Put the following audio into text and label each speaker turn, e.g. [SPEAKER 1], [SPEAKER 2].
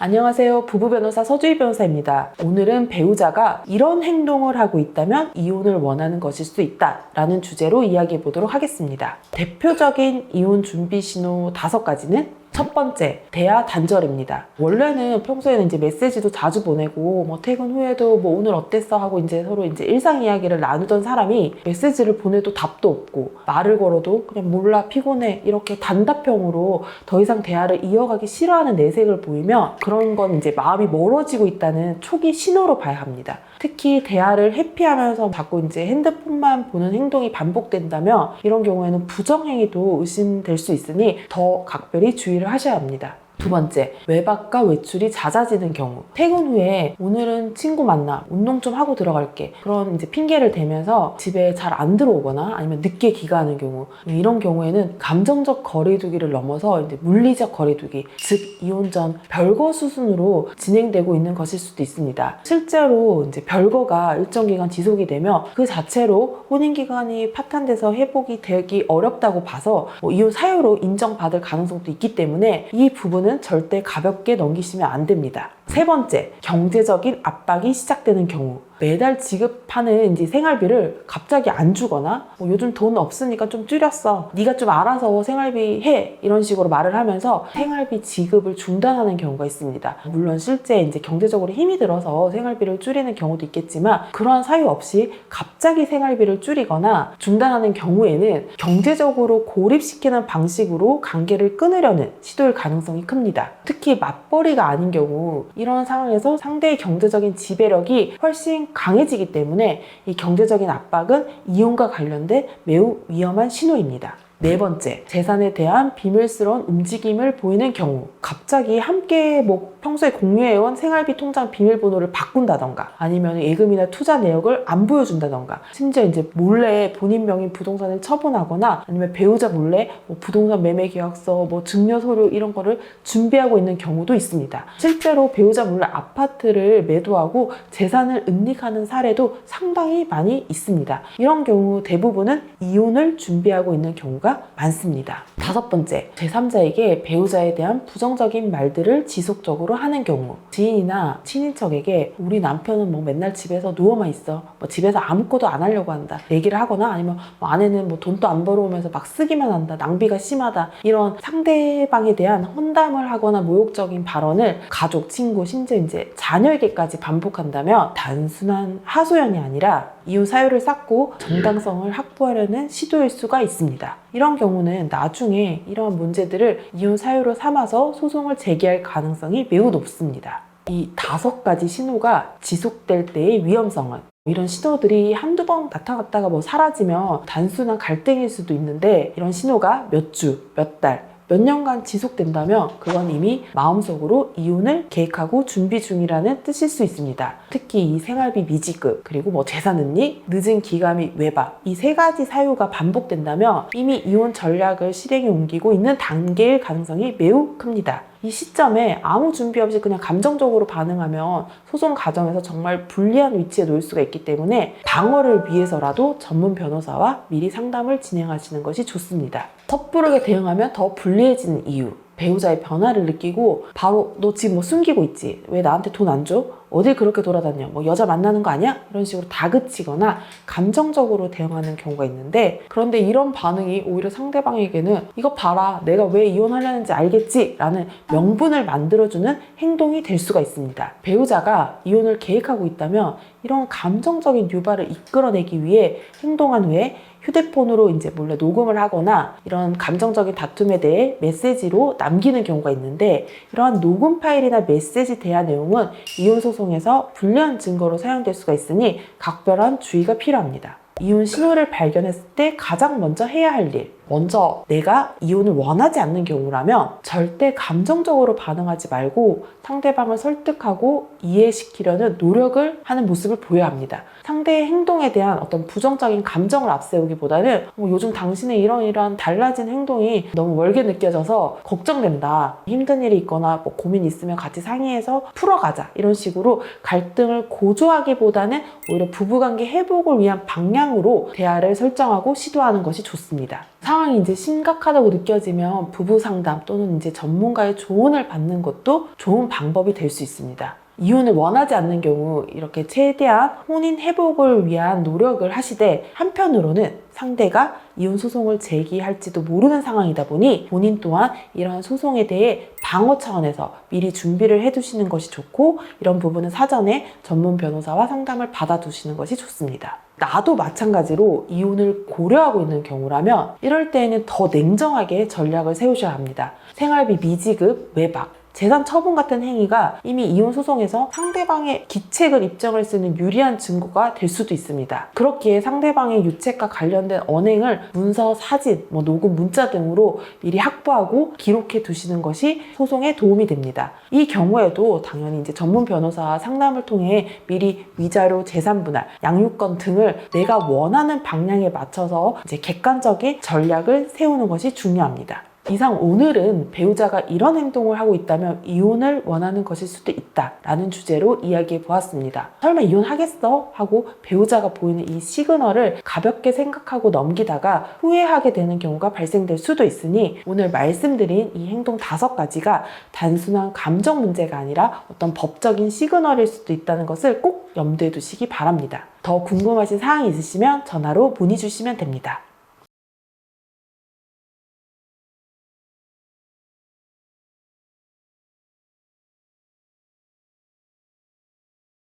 [SPEAKER 1] 안녕하세요. 부부 변호사 서주희 변호사입니다. 오늘은 배우자가 이런 행동을 하고 있다면 이혼을 원하는 것일 수 있다 라는 주제로 이야기해 보도록 하겠습니다. 대표적인 이혼 준비 신호 5가지는 첫 번째, 대화 단절입니다. 원래는 평소에는 이제 메시지도 자주 보내고 퇴근 후에도 오늘 어땠어 하고 이제 서로 이제 일상 이야기를 나누던 사람이 메시지를 보내도 답도 없고 말을 걸어도 그냥 몰라 피곤해 이렇게 단답형으로 더 이상 대화를 이어가기 싫어하는 내색을 보이면 그런 건 이제 마음이 멀어지고 있다는 초기 신호로 봐야 합니다. 특히 대화를 회피하면서 자꾸 이제 핸드폰만 보는 행동이 반복된다면 이런 경우에는 부정행위도 의심될 수 있으니 더 각별히 주의를 하셔야 합니다. 두 번째, 외박과 외출이 잦아지는 경우. 퇴근 후에 오늘은 친구 만나 운동 좀 하고 들어갈게 그런 이제 핑계를 대면서 집에 잘 안 들어오거나 아니면 늦게 귀가하는 경우, 이런 경우에는 감정적 거리두기를 넘어서 이제 물리적 거리두기, 즉 이혼 전 별거 수순으로 진행되고 있는 것일 수도 있습니다. 실제로 이제 별거가 일정 기간 지속이 되면 그 자체로 혼인 기간이 파탄돼서 회복이 되기 어렵다고 봐서 이혼 사유로 인정받을 가능성도 있기 때문에 이 부분은 절대 가볍게 넘기시면 안 됩니다. 세 번째, 경제적인 압박이 시작되는 경우. 매달 지급하는 이제 생활비를 갑자기 안 주거나 요즘 돈 없으니까 좀 줄였어. 네가 좀 알아서 생활비 해. 이런 식으로 말을 하면서 생활비 지급을 중단하는 경우가 있습니다. 물론 실제 이제 경제적으로 힘이 들어서 생활비를 줄이는 경우도 있겠지만 그러한 사유 없이 갑자기 생활비를 줄이거나 중단하는 경우에는 경제적으로 고립시키는 방식으로 관계를 끊으려는 시도일 가능성이 큽니다. 특히 맞벌이가 아닌 경우 이런 상황에서 상대의 경제적인 지배력이 훨씬 강해지기 때문에 이 경제적인 압박은 이혼과 관련된 매우 위험한 신호입니다. 네 번째, 재산에 대한 비밀스러운 움직임을 보이는 경우. 갑자기 함께 평소에 공유해온 생활비 통장 비밀번호를 바꾼다던가 아니면 예금이나 투자 내역을 안 보여준다던가 심지어 이제 몰래 본인 명의 부동산을 처분하거나 아니면 배우자 몰래 부동산 매매 계약서, 증여 서류 이런 거를 준비하고 있는 경우도 있습니다. 실제로 배우자 몰래 아파트를 매도하고 재산을 은닉하는 사례도 상당히 많이 있습니다. 이런 경우 대부분은 이혼을 준비하고 있는 경우가 많습니다. 다섯 번째, 제3자에게 배우자에 대한 부정적인 말들을 지속적으로 하는 경우. 지인이나 친인척에게 우리 남편은 맨날 집에서 누워만 있어. 집에서 아무것도 안 하려고 한다. 얘기를 하거나 아니면 아내는 돈도 안 벌어오면서 막 쓰기만 한다. 낭비가 심하다. 이런 상대방에 대한 험담을 하거나 모욕적인 발언을 가족, 친구, 심지어 이제 자녀에게까지 반복한다면 단순한 하소연이 아니라 이혼 사유를 쌓고 정당성을 확보하려는 시도일 수가 있습니다. 이런 경우는 나중에 이러한 문제들을 이혼 사유로 삼아서 소송을 제기할 가능성이 매우 높습니다. 이 5가지 신호가 지속될 때의 위험성은 이런 신호들이 한두 번 나타났다가 사라지면 단순한 갈등일 수도 있는데 이런 신호가 몇 주, 몇 달, 몇 년간 지속된다면 그건 이미 마음속으로 이혼을 계획하고 준비 중이라는 뜻일 수 있습니다. 특히 이 생활비 미지급, 그리고 재산 은닉, 늦은 기가 및 외박 이 3가지 사유가 반복된다면 이미 이혼 전략을 실행에 옮기고 있는 단계일 가능성이 매우 큽니다. 이 시점에 아무 준비 없이 그냥 감정적으로 반응하면 소송 과정에서 정말 불리한 위치에 놓일 수가 있기 때문에 방어를 위해서라도 전문 변호사와 미리 상담을 진행하시는 것이 좋습니다. 섣부르게 대응하면 더 불리해지는 이유. 배우자의 변화를 느끼고 바로 너 지금 숨기고 있지? 왜 나한테 돈 안 줘? 어딜 그렇게 돌아다녀? 여자 만나는 거 아니야? 이런 식으로 다그치거나 감정적으로 대응하는 경우가 있는데 그런데 이런 반응이 오히려 상대방에게는 이거 봐라 내가 왜 이혼하려는지 알겠지? 라는 명분을 만들어주는 행동이 될 수가 있습니다. 배우자가 이혼을 계획하고 있다면 이런 감정적인 유발을 이끌어내기 위해 행동한 후에 휴대폰으로 이제 몰래 녹음을 하거나 이런 감정적인 다툼에 대해 메시지로 남기는 경우가 있는데 이러한 녹음 파일이나 메시지 대화 내용은 이혼 소송에서 불리한 증거로 사용될 수가 있으니 각별한 주의가 필요합니다. 이혼 신호를 발견했을 때 가장 먼저 해야 할 일. 먼저 내가 이혼을 원하지 않는 경우라면 절대 감정적으로 반응하지 말고 상대방을 설득하고 이해시키려는 노력을 하는 모습을 보여야 합니다. 상대의 행동에 대한 어떤 부정적인 감정을 앞세우기보다는 요즘 당신의 이런 달라진 행동이 너무 멀게 느껴져서 걱정된다. 힘든 일이 있거나 고민 있으면 같이 상의해서 풀어가자. 이런 식으로 갈등을 고조하기보다는 오히려 부부관계 회복을 위한 방향으로 대화를 설정하고 시도하는 것이 좋습니다. 상황이 이제 심각하다고 느껴지면 부부 상담 또는 이제 전문가의 조언을 받는 것도 좋은 방법이 될 수 있습니다. 이혼을 원하지 않는 경우 이렇게 최대한 혼인 회복을 위한 노력을 하시되, 한편으로는 상대가 이혼 소송을 제기할지도 모르는 상황이다 보니 본인 또한 이러한 소송에 대해 방어 차원에서 미리 준비를 해두시는 것이 좋고, 이런 부분은 사전에 전문 변호사와 상담을 받아두시는 것이 좋습니다. 나도 마찬가지로 이혼을 고려하고 있는 경우라면 이럴 때에는 더 냉정하게 전략을 세우셔야 합니다. 생활비 미지급, 외박, 재산 처분 같은 행위가 이미 이혼 소송에서 상대방의 기책을 입증할 수 있는 유리한 증거가 될 수도 있습니다. 그렇기에 상대방의 유책과 관련된 언행을 문서, 사진, 녹음, 문자 등으로 미리 확보하고 기록해 두시는 것이 소송에 도움이 됩니다. 이 경우에도 당연히 이제 전문 변호사와 상담을 통해 미리 위자료, 재산 분할, 양육권 등을 내가 원하는 방향에 맞춰서 이제 객관적인 전략을 세우는 것이 중요합니다. 이상 오늘은 배우자가 이런 행동을 하고 있다면 이혼을 원하는 것일 수도 있다 라는 주제로 이야기해 보았습니다. 설마 이혼하겠어? 하고 배우자가 보이는 이 시그널을 가볍게 생각하고 넘기다가 후회하게 되는 경우가 발생될 수도 있으니, 오늘 말씀드린 이 행동 5가지가 단순한 감정 문제가 아니라 어떤 법적인 시그널일 수도 있다는 것을 꼭 염두에 두시기 바랍니다. 더 궁금하신 사항이 있으시면 전화로 문의 주시면 됩니다.